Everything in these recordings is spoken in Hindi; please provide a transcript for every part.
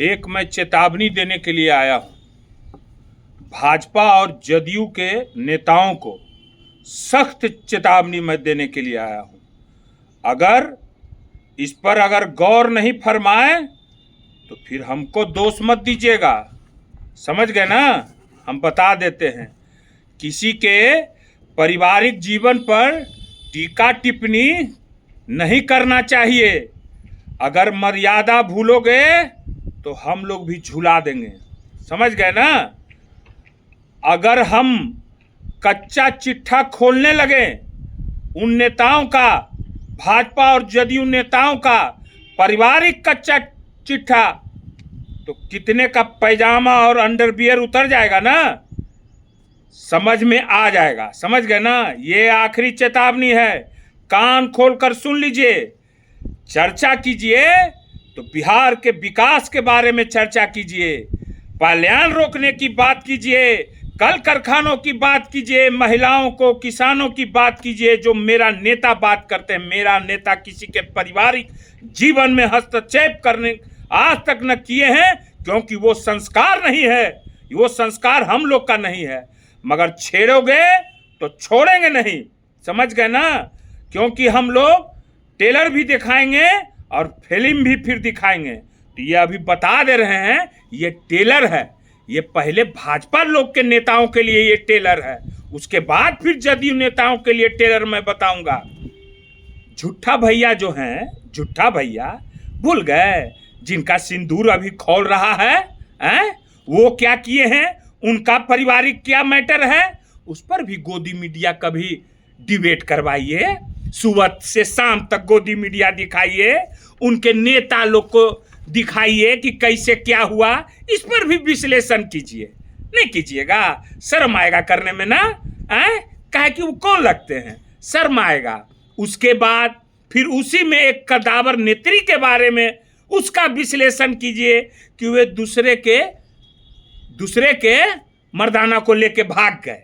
एक मैं चेतावनी देने के लिए आया हूं। भाजपा और जदयू के नेताओं को सख्त चेतावनी मैं देने के लिए आया हूं। अगर इस पर गौर नहीं फरमाए तो फिर हमको दोष मत दीजिएगा। समझ गए ना? हम बता देते हैं, किसी के पारिवारिक जीवन पर टीका टिप्पणी नहीं करना चाहिए। अगर मर्यादा भूलोगे तो हम लोग भी झुला देंगे। समझ गए ना? अगर हम कच्चा चिट्ठा खोलने लगे उन नेताओं का, भाजपा और जदयू नेताओं का पारिवारिक कच्चा चिट्ठा, तो कितने का पैजामा और अंडरवियर उतर जाएगा ना, समझ में आ जाएगा। समझ गए ना? ये आखिरी चेतावनी है, कान खोलकर सुन लीजिए। चर्चा कीजिए तो बिहार के विकास के बारे में चर्चा कीजिए, पलायन रोकने की बात कीजिए, कल कारखानों की बात कीजिए, महिलाओं को, किसानों की बात कीजिए, जो मेरा नेता बात करते हैं। मेरा नेता किसी के पारिवारिक जीवन में हस्तक्षेप करने आज तक न किए हैं, क्योंकि वो संस्कार नहीं है, वो संस्कार हम लोग का नहीं है। मगर छेड़ोगे तो छोड़ेंगे नहीं। समझ गए ना? क्योंकि हम लोग टेलर भी दिखाएंगे और फिल्म भी फिर दिखाएंगे। तो ये अभी बता दे रहे हैं, ये टेलर है। ये पहले भाजपा लोग के नेताओं के लिए ये टेलर है, उसके बाद फिर जदयू नेताओं के लिए टेलर मैं बताऊंगा। झूठा भैया जो हैं, झूठा भैया भूल गए जिनका सिंदूर अभी खोल रहा है, वो क्या किए हैं, उनका पारिवारिक क्या मैटर है, उस पर भी गोदी मीडिया कभी डिबेट करवाइए। सुबह से शाम तक गोदी मीडिया दिखाइए, उनके नेता लोग को दिखाइए कि कैसे क्या हुआ, इस पर भी विश्लेषण कीजिए। नहीं कीजिएगा, शर्म आएगा करने में ना, कहे कि वो कौन लगते हैं, शर्म आएगा। उसके बाद फिर उसी में एक कदावर नेत्री के बारे में उसका विश्लेषण कीजिए कि वे दूसरे के मर्दाना को लेके भाग गए,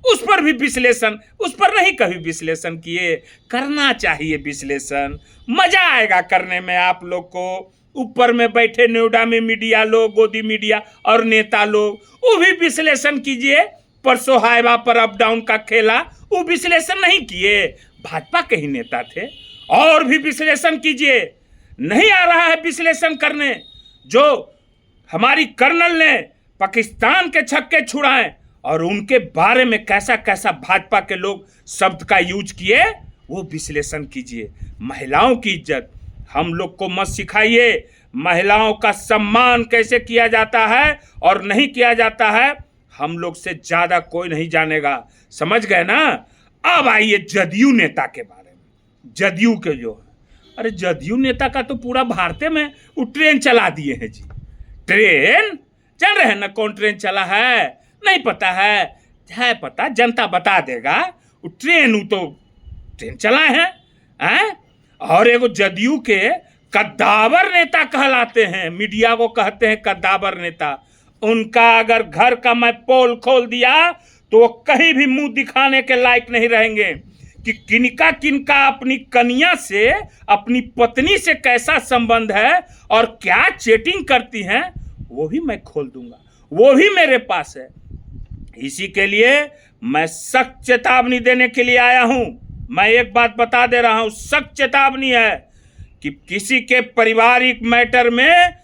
उस पर भी विश्लेषण, उस पर नहीं कभी विश्लेषण किए। करना चाहिए विश्लेषण, मजा आएगा करने में आप लोग को। ऊपर में बैठे नोएडा में मीडिया लोग, गोदी मीडिया और नेता लोग, वो भी विश्लेषण कीजिए। परसों हाईवा पर अप डाउन का खेला, वो विश्लेषण नहीं किए, भाजपा के ही नेता थे। और भी विश्लेषण कीजिए। नहीं आ रहा है विश्लेषण करने, जो हमारी कर्नल ने पाकिस्तान के छक्के छुड़ाए और उनके बारे में कैसा कैसा भाजपा के लोग शब्द का यूज किए, वो विश्लेषण कीजिए। महिलाओं की इज्जत हम लोग को मत सिखाइए। महिलाओं का सम्मान कैसे किया जाता है और नहीं किया जाता है, हम लोग से ज्यादा कोई नहीं जानेगा। समझ गए ना? अब आइए जदयू नेता के बारे में। जदयू के जो है, अरे जदयू नेता का तो पूरा भारत में वो ट्रेन चला दिए हैं जी। ट्रेन चल रहे हैं ना, कौन ट्रेन चला है नहीं पता है पता, जनता बता देगा। वो ट्रेन चलाए हैं, और एगो जदयू के कद्दावर नेता कहलाते हैं, मीडिया को कहते हैं कद्दावर नेता। उनका अगर घर का मैं पोल खोल दिया तो वो कहीं भी मुंह दिखाने के लायक नहीं रहेंगे कि किनका अपनी कन्या से, अपनी पत्नी से कैसा संबंध है और क्या चैटिंग करती हैं, वो भी मैं खोल दूंगा, वो भी मेरे पास है। इसी के लिए मैं सख्त चेतावनी देने के लिए आया हूं। मैं एक बात बता दे रहा हूं, सख्त चेतावनी है कि किसी के पारिवारिक मैटर में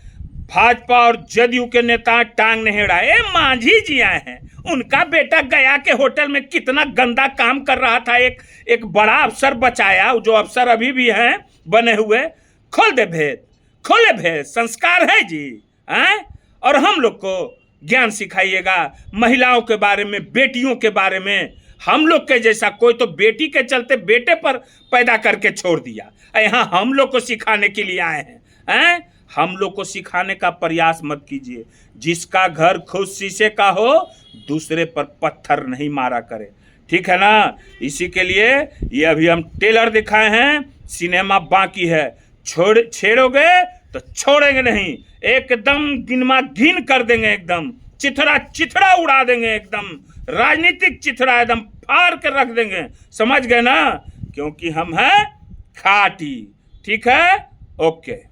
भाजपा और जदयू के नेता टांग नहीं अड़ाए। मांझी जी आए हैं, उनका बेटा गया के होटल में कितना गंदा काम कर रहा था, एक बड़ा अफसर बचाया, जो अफसर अभी भी हैं बने हुए। खोले भेद, संस्कार है जी, और हम लोग को ज्ञान सिखाइएगा महिलाओं के बारे में, बेटियों के बारे में। हम लोग के जैसा कोई तो बेटी के चलते बेटे पर पैदा करके छोड़ दिया, यहाँ हम लोग को सिखाने के लिए आए हैं। हम लोग को सिखाने का प्रयास मत कीजिए। जिसका घर खुद शीशे का हो, दूसरे पर पत्थर नहीं मारा करे, ठीक है ना? इसी के लिए ये अभी हम टेलर दिखाए हैं, सिनेमा बाकी है। छेड़ोगे तो छोड़ेंगे नहीं, एकदम गिनमा गिन कर देंगे, एकदम चिथड़ा उड़ा देंगे, एकदम राजनीतिक चिथड़ा एकदम फाड़ के रख देंगे। समझ गए ना? क्योंकि हम हैं खाटी। ठीक है, ओके।